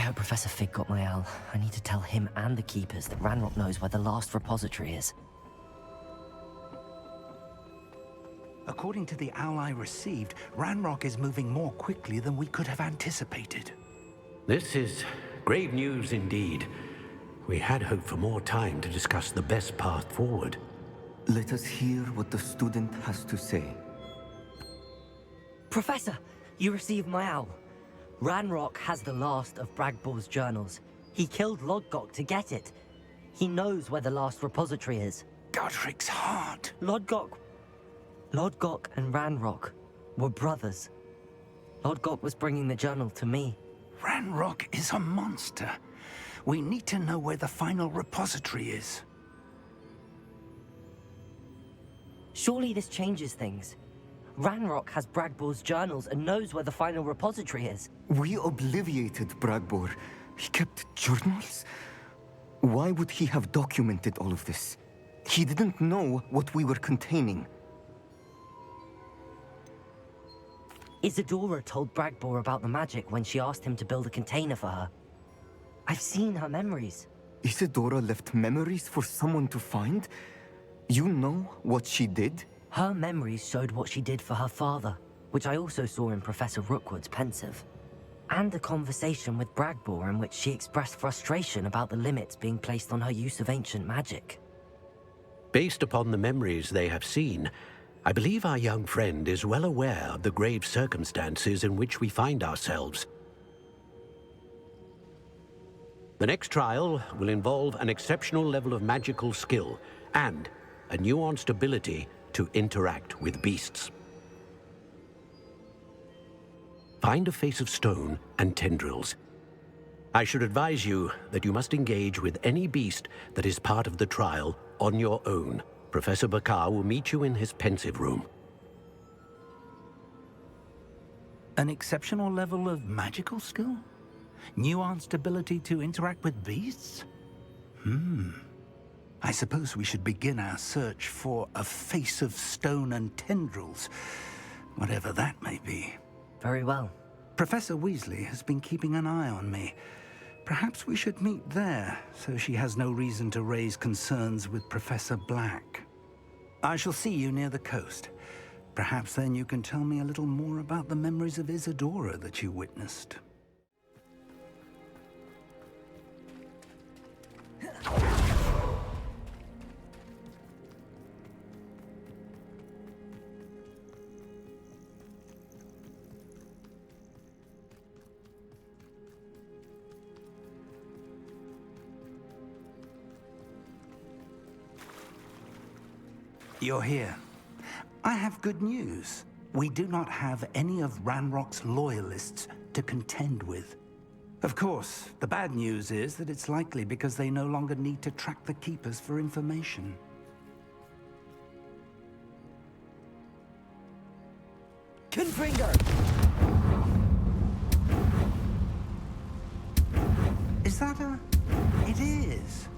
hope Professor Fig got my owl. I need to tell him and the Keepers that Ranrock knows where the last repository is. According to the owl I received, Ranrock is moving more quickly than we could have anticipated. This is grave news indeed. We had hoped for more time to discuss the best path forward. Let us hear what the student has to say. Professor, you received my owl. Ranrock has the last of Bragbor's journals. He killed Lodgok to get it. He knows where the last repository is. Godric's heart. Lodgok and Ranrock were brothers. Lodgok was bringing the journal to me. Ranrock is a monster. We need to know where the final repository is. Surely this changes things. Ranrock has Bragbor's journals and knows where the final repository is. We obliviated Bragbor. He kept journals? Why would he have documented all of this? He didn't know what we were containing. Isadora told Bragbor about the magic when she asked him to build a container for her. I've seen her memories. Isadora left memories for someone to find? You know what she did? Her memories showed what she did for her father, which I also saw in Professor Rookwood's pensive. And a conversation with Bragbor in which she expressed frustration about the limits being placed on her use of ancient magic. Based upon the memories they have seen, I believe our young friend is well aware of the grave circumstances in which we find ourselves. The next trial will involve an exceptional level of magical skill and a nuanced ability to interact with beasts. Find a face of stone and tendrils. I should advise you that you must engage with any beast that is part of the trial on your own. Professor Bakar will meet you in his pensive room. An exceptional level of magical skill? Nuanced ability to interact with beasts? I suppose we should begin our search for a face of stone and tendrils, whatever that may be. Very well. Professor Weasley has been keeping an eye on me. Perhaps we should meet there, so she has no reason to raise concerns with Professor Black. I shall see you near the coast. Perhaps then you can tell me a little more about the memories of Isadora that you witnessed. You're here. I have good news. We do not have any of Ranrock's loyalists to contend with. Of course, the bad news is that it's likely because they no longer need to track the Keepers for information. Confringo! Is that a... It is.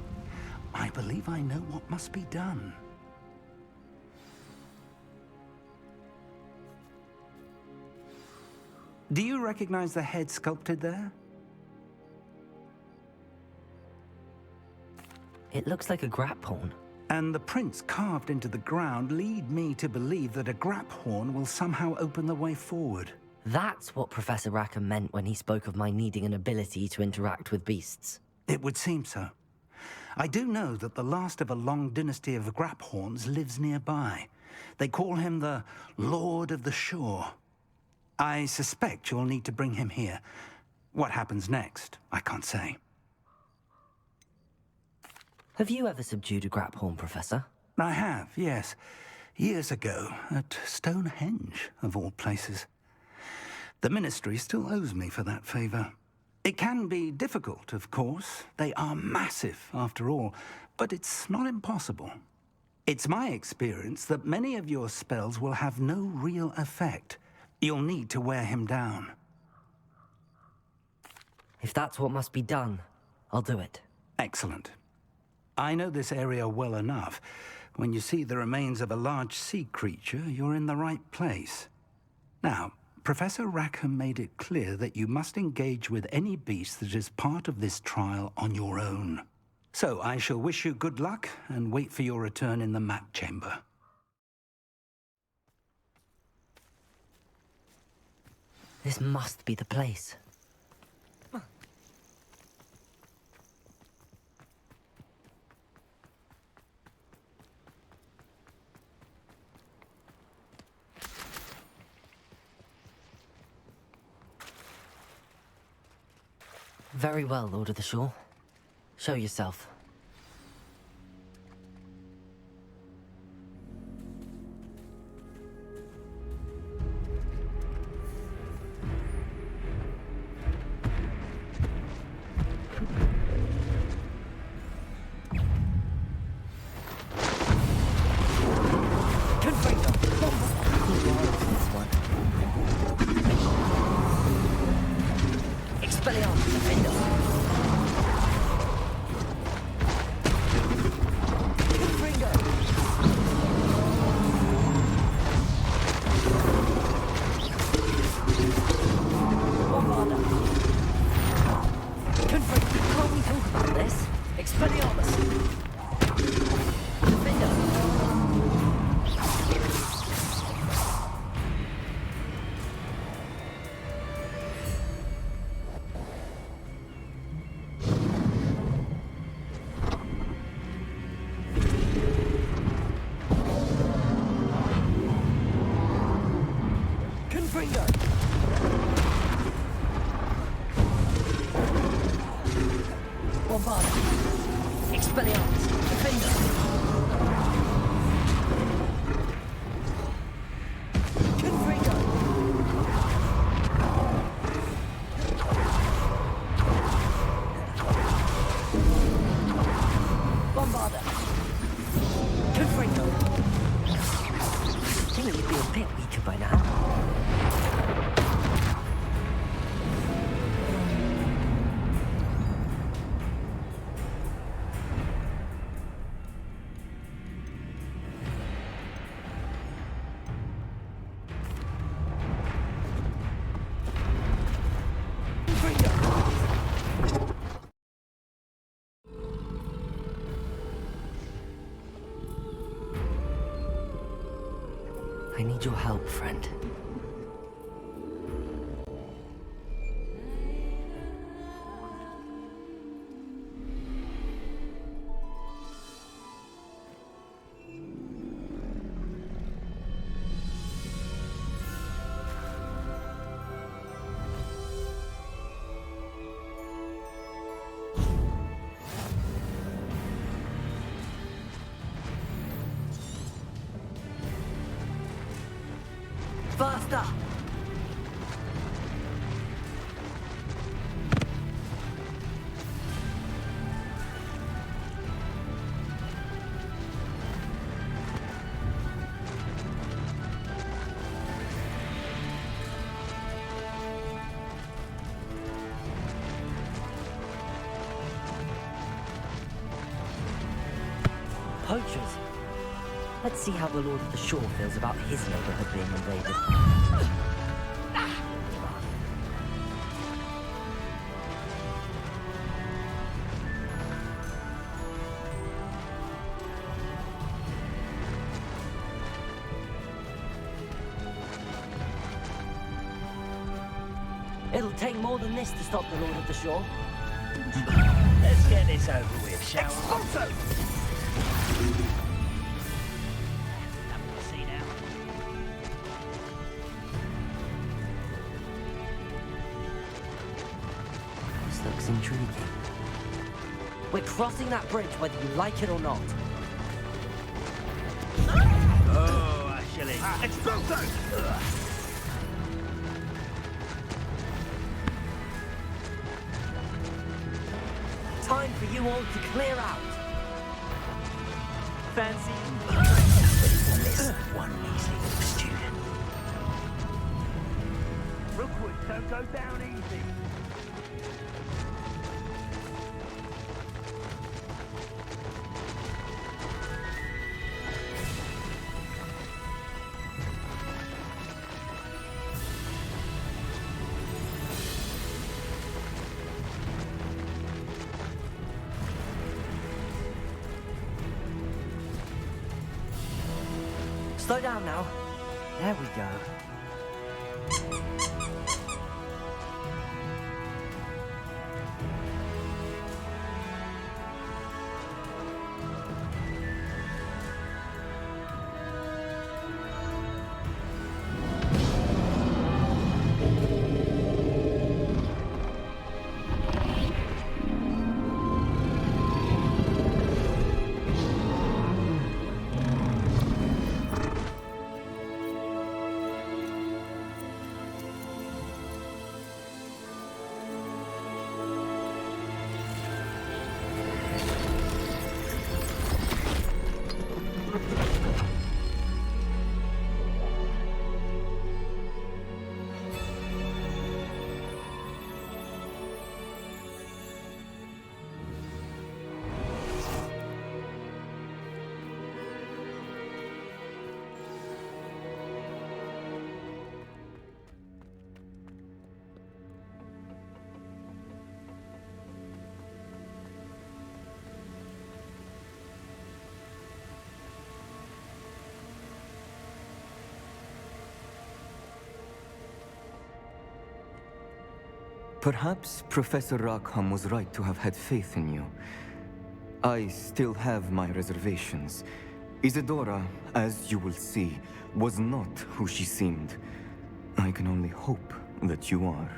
I believe I know what must be done. Do you recognize the head sculpted there? It looks like a graphorn. And the prints carved into the ground lead me to believe that a graphorn will somehow open the way forward. That's what Professor Rackham meant when he spoke of my needing an ability to interact with beasts. It would seem so. I do know that the last of a long dynasty of graphorns lives nearby. They call him the Lord of the Shore. I suspect you'll need to bring him here. What happens next, I can't say. Have you ever subdued a graphorn, Professor? I have, yes. Years ago, at Stonehenge, of all places. The Ministry still owes me for that favor. It can be difficult, of course. They are massive, after all, but it's not impossible. It's my experience that many of your spells will have no real effect. You'll need to wear him down. If that's what must be done, I'll do it. Excellent. I know this area well enough. When you see the remains of a large sea creature, you're in the right place. Now, Professor Rackham made it clear that you must engage with any beast that is part of this trial on your own. So I shall wish you good luck and wait for your return in the map chamber. This must be the place. Very well, Lord of the Shore. Show yourself. I need your help, friend. Faster! Poachers. Let's see how the Lord of the Shore feels about his neighborhood being invaded. It'll take more than this to stop the Lord of the Shore. Let's get this over with, shall we? This looks intriguing. We're crossing that bridge whether you like it or not. Oh, actually. Time for you all to clear out. Fancy? One easy student. Rookwood, don't go down easy. Slow down now. There we go. Perhaps Professor Rackham was right to have had faith in you. I still have my reservations. Isadora, as you will see, was not who she seemed. I can only hope that you are.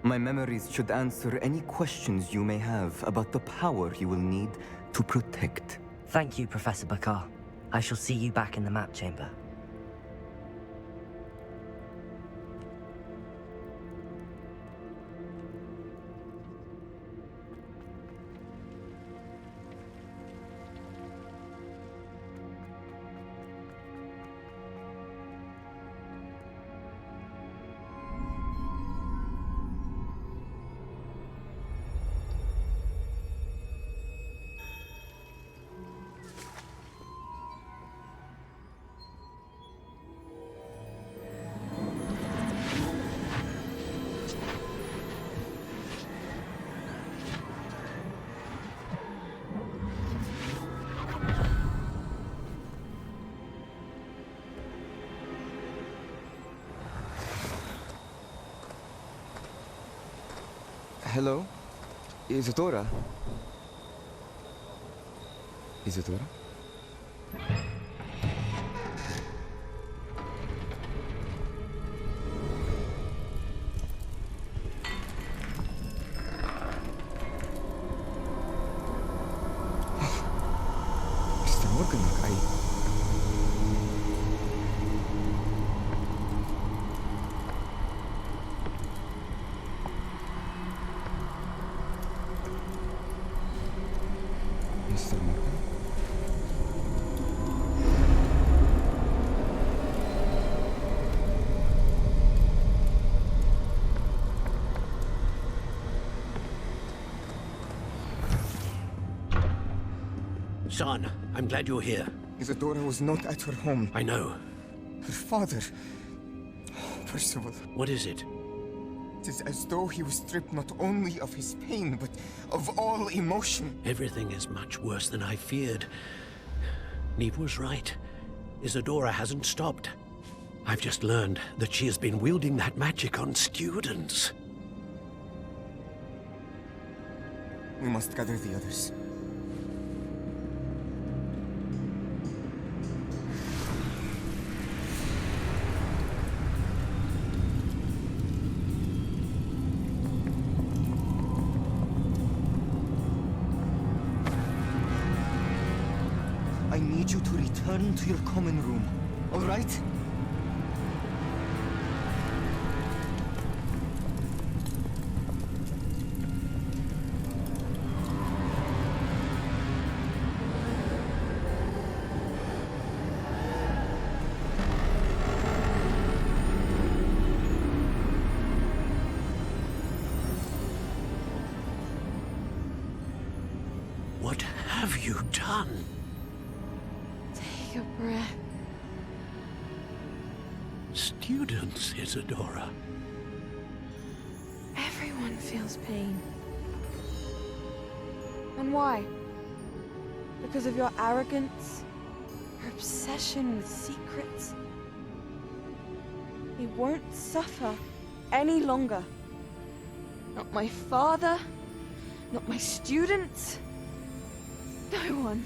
My memories should answer any questions you may have about the power you will need to protect. Thank you, Professor Bakar. I shall see you back in the map chamber. Hello? Isadora? Isadora? Mr. Morgan, Mr. Morgan? Son, I'm glad you're here. Isadora was not at her home. I know. Her father... Percival. What is it? It is as though he was stripped not only of his pain, but of all emotion. Everything is much worse than I feared. Neve was right. Isadora hasn't stopped. I've just learned that she has been wielding that magic on students. We must gather the others. I need you to return to your common room, all right? What have you done? Take a breath. Students, Isadora. Everyone feels pain. And why? Because of your arrogance? Her obsession with secrets. He won't suffer any longer. Not my father, not my students, no one.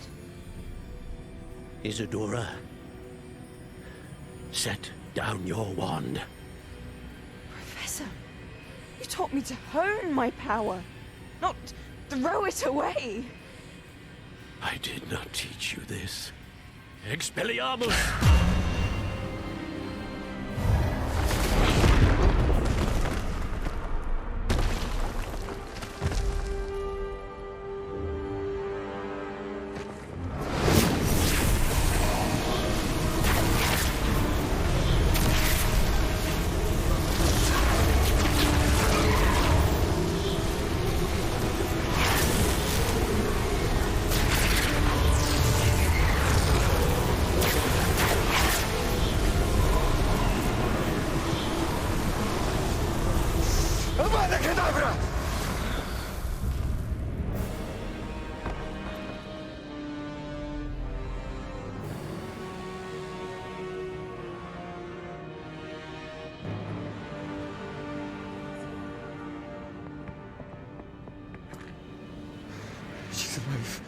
Isadora, set down your wand. Professor, you taught me to hone my power, not throw it away. I did not teach you this. Expelliarmus! She's alive.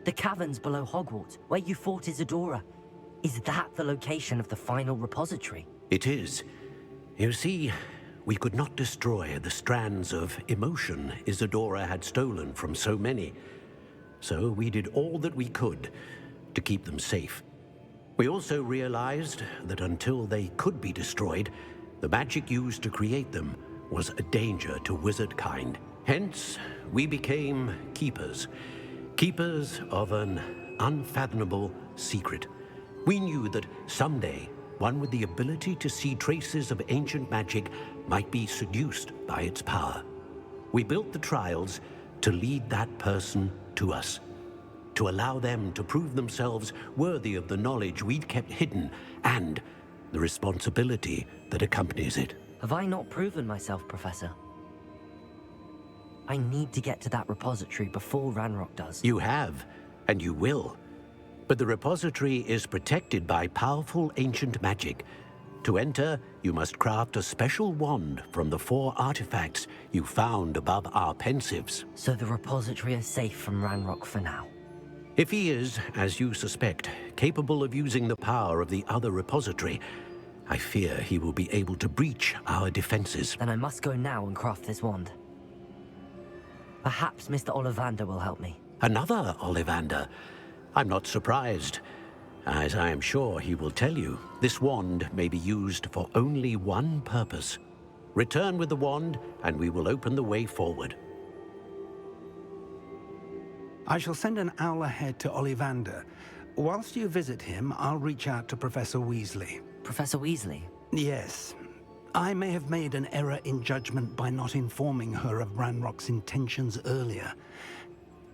The caverns below Hogwarts, where you fought Isadora. Is that the location of the final repository? It is. You see, we could not destroy the strands of emotion Isadora had stolen from so many. So we did all that we could to keep them safe. We also realized that until they could be destroyed, the magic used to create them was a danger to wizard kind. Hence, we became keepers. Keepers of an unfathomable secret. We knew that someday, one with the ability to see traces of ancient magic might be seduced by its power. We built the trials to lead that person to us, to allow them to prove themselves worthy of the knowledge we'd kept hidden and the responsibility that accompanies it. Have I not proven myself, Professor? I need to get to that repository before Ranrock does. You have, and you will. But the repository is protected by powerful ancient magic. To enter, you must craft a special wand from the 4 artifacts you found above our pensives. So the repository is safe from Ranrock for now. If he is, as you suspect, capable of using the power of the other repository, I fear he will be able to breach our defenses. Then I must go now and craft this wand. Perhaps Mr. Ollivander will help me. Another Ollivander? I'm not surprised. As I am sure he will tell you, this wand may be used for only one purpose. Return with the wand, and we will open the way forward. I shall send an owl ahead to Ollivander. Whilst you visit him, I'll reach out to Professor Weasley. Professor Weasley? Yes. I may have made an error in judgment by not informing her of Ranrock's intentions earlier.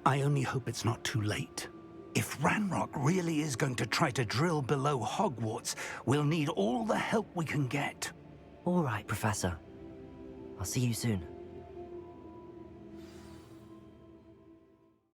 I only hope it's not too late. If Ranrock really is going to try to drill below Hogwarts, we'll need all the help we can get. All right, Professor. I'll see you soon.